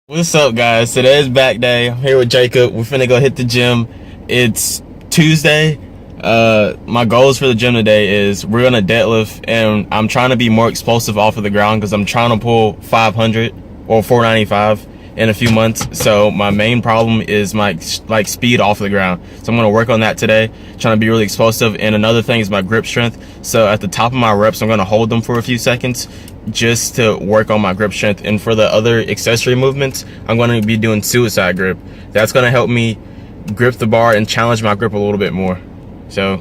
What's up, guys? Today's back day. I'm here with Jacob. We're finna go hit the gym. It's Tuesday. My goals for the gym today is we're gonna deadlift, and I'm trying to be more explosive off of the ground because I'm trying to pull 500 or 495 in a few months. So my main problem is my speed off the ground. So I'm gonna work on that today, trying to be really explosive. And another thing is my grip strength. So at the top of my reps, I'm gonna hold them for a few seconds just to work on my grip strength. And for the other accessory movements, I'm going to be doing suicide grip. That's going to help me grip the bar and challenge my grip a little bit more. So,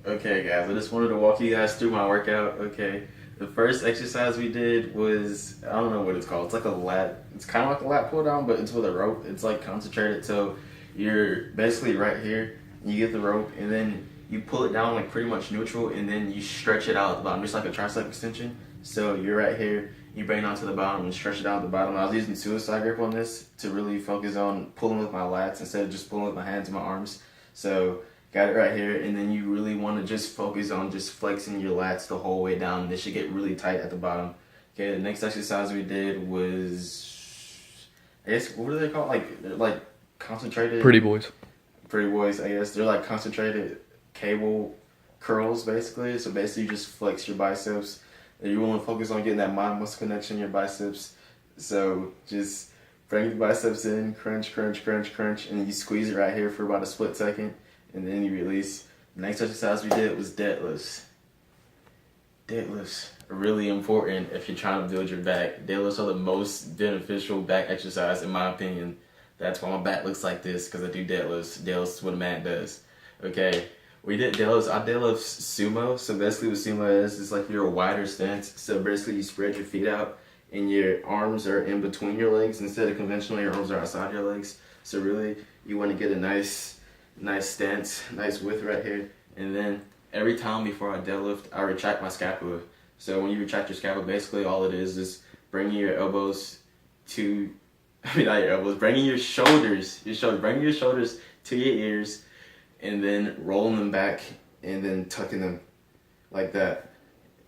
okay guys, I just wanted to walk you guys through my workout. Okay, the first exercise we did was, I don't know what it's called. It's like a lat, it's kind of like a lat pull down, but it's with a rope. It's like concentrated. So you're basically right here, and you get the rope, and then you pull it down like pretty much neutral, and then you stretch it out at the bottom, just like a tricep extension. So you're right here, you bring it down to the bottom and stretch it out at the bottom. I was using suicide grip on this to really focus on pulling with my lats instead of just pulling with my hands and my arms. So got it right here, and then you really want to just focus on just flexing your lats the whole way down. They should get really tight at the bottom. Okay, the next exercise we did was, I guess, what are they called? Like concentrated. Pretty boys. Pretty boys, I guess. They're like concentrated cable curls, basically. So basically, you just flex your biceps. And you want to focus on getting that mind muscle connection in your biceps. So just bring the biceps in, crunch, crunch, crunch, crunch, and then you squeeze it right here for about a split second, and then you release. The next exercise we did was deadlifts. Deadlifts are really important if you're trying to build your back. Deadlifts are the most beneficial back exercise, in my opinion. That's why my back looks like this, because I do deadlifts. Deadlifts is what a man does. Okay. We did deadlifts. I deadlift sumo. So basically what sumo is like you're a wider stance. So basically you spread your feet out and your arms are in between your legs. Instead of conventionally, your arms are outside your legs. So really you want to get a nice stance, nice width right here. And then every time before I deadlift, I retract my scapula. So when you retract your scapula, basically all it is bringing your elbows to, not your elbows, bringing your shoulders to your ears, and then rolling them back and then tucking them like that.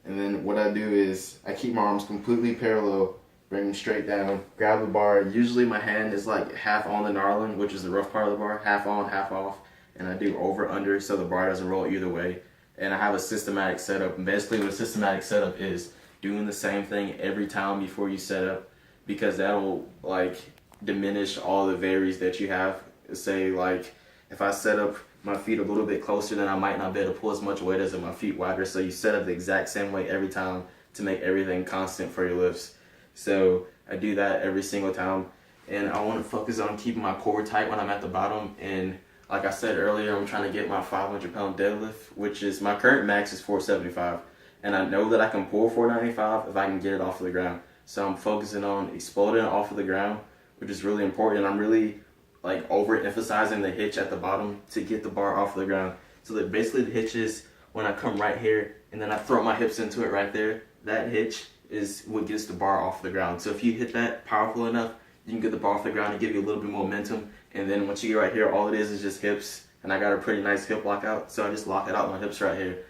And then what I do is I keep my arms completely parallel, bring them straight down, grab the bar. Usually my hand is like half on the knurling, which is the rough part of the bar, half on, half off. And I do over, under, so the bar doesn't roll either way. And I have a systematic setup. And basically what a systematic setup is, doing the same thing every time before you set up, because that'll like diminish all the varies that you have. Say like if I set up my feet a little bit closer, then I might not be able to pull as much weight as if my feet wider. So you set up the exact same way every time to make everything constant for your lifts. So I do that every single time, and I want to focus on keeping my core tight when I'm at the bottom. And like I said earlier, I'm trying to get my 500-pound deadlift, which is my current max is 475, and I know that I can pull 495 if I can get it off of the ground. So I'm focusing on exploding it off of the ground, which is really important. I'm really like overemphasizing the hitch at the bottom to get the bar off the ground. So that basically the hitch is when I come right here and then I throw my hips into it right there. That hitch is what gets the bar off the ground. So if you hit that powerful enough, you can get the bar off the ground and give you a little bit more momentum. And then once you get right here, all it is just hips. And I got a pretty nice hip lockout, so I just lock it out with my hips right here.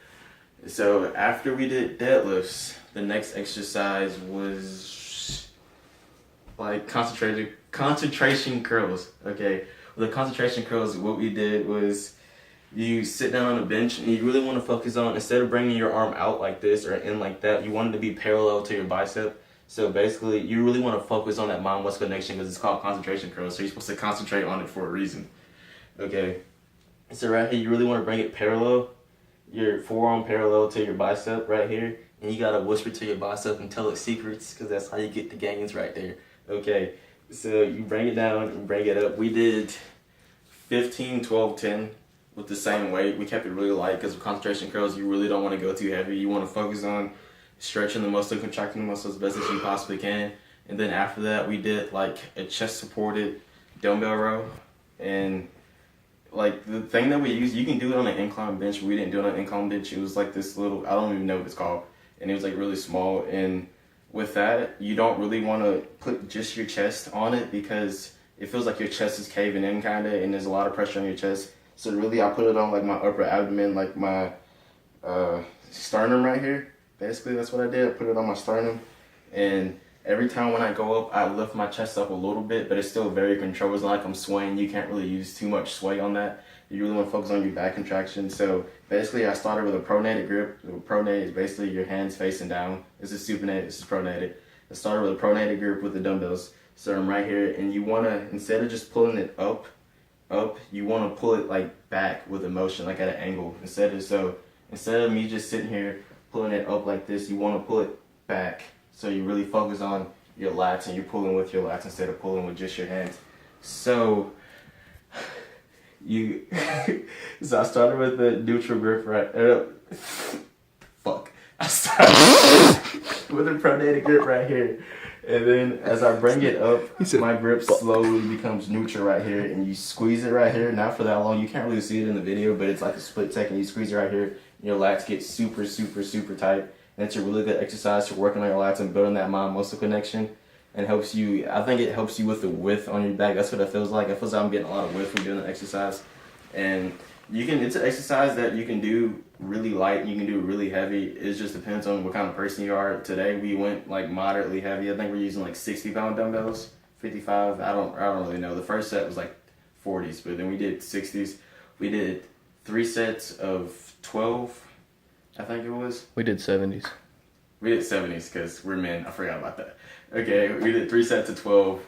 So after we did deadlifts, the next exercise was like concentration curls. Okay, with the concentration curls, what we did was you sit down on a bench and you really want to focus on, instead of bringing your arm out like this or in like that, you want it to be parallel to your bicep. So basically you really want to focus on that mind muscle connection, because it's called concentration curls, so you're supposed to concentrate on it for a reason. Okay, so right here you really want to bring it parallel, your forearm parallel to your bicep right here, and you gotta whisper to your bicep and tell it secrets, because that's how you get the gains right there. Okay, so you bring it down and bring it up. We did 15, 12, 10 with the same weight. We kept it really light because with concentration curls, you really don't want to go too heavy. You want to focus on stretching the muscle, contracting the muscle as best as you possibly can. And then after that, we did like a chest supported dumbbell row. And like the thing that we use, you can do it on an incline bench. We didn't do it on an incline bench. It was like this little, I don't even know what it's called. And it was like really small. And with that, you don't really want to put just your chest on it, because it feels like your chest is caving in kind of, and there's a lot of pressure on your chest. So really I put it on like my upper abdomen, like my sternum right here. Basically that's what I did. I put it on my sternum, and every time when I go up, I lift my chest up a little bit, but it's still very controlled. It's not like I'm swaying. You can't really use too much sway on that. You really want to focus on your back contraction. So basically, I started with a pronated grip. Pronated is basically your hands facing down. This is supinated. This is pronated. I started with a pronated grip with the dumbbells. So I'm right here, and you want to, instead of just pulling it up, you want to pull it like back with a motion, like at an angle. Instead of me just sitting here pulling it up like this, you want to pull it back. So you really focus on your lats, and you're pulling with your lats instead of pulling with just your hands. So so I started with the neutral grip I started with a pronated grip right here. And then as I bring it up, my grip slowly becomes neutral right here, and you squeeze it right here. Not for that long. You can't really see it in the video, but it's like a split second. You squeeze it right here, and your lats get super, super, super tight. And it's a really good exercise for working on your lats and building that mind-muscle connection. And helps you, I think it helps you with the width on your back. That's what it feels like. It feels like I'm getting a lot of width from doing the exercise. And it's an exercise that you can do really light, you can do really heavy. It just depends on what kind of person you are. Today we went like moderately heavy. I think we're using like 60-pound dumbbells, 55. I don't really know. The first set was like 40s, but then we did 60s. We did 3 sets of 12, I think it was. We did 70s. We did 70s because we're men. I forgot about that. Okay, we did 3 sets of 12.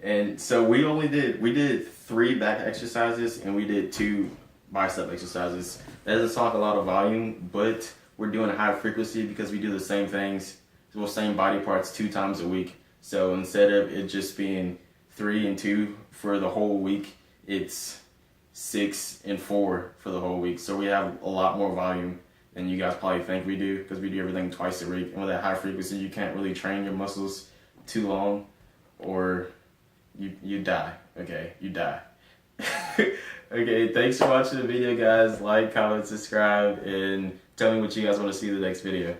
And so we did 3 back exercises, and we did 2 bicep exercises. That doesn't talk a lot of volume, but we're doing a high frequency because we do the same things, same body parts 2 times a week. So instead of it just being 3 and 2 for the whole week, it's 6 and 4 for the whole week. So we have a lot more volume than you guys probably think we do, because we do everything twice a week. And with that high frequency, you can't really train your muscles too long, or you die. Okay, you die. Okay, thanks for watching the video, guys. Like, comment, subscribe, and tell me what you guys want to see in the next video.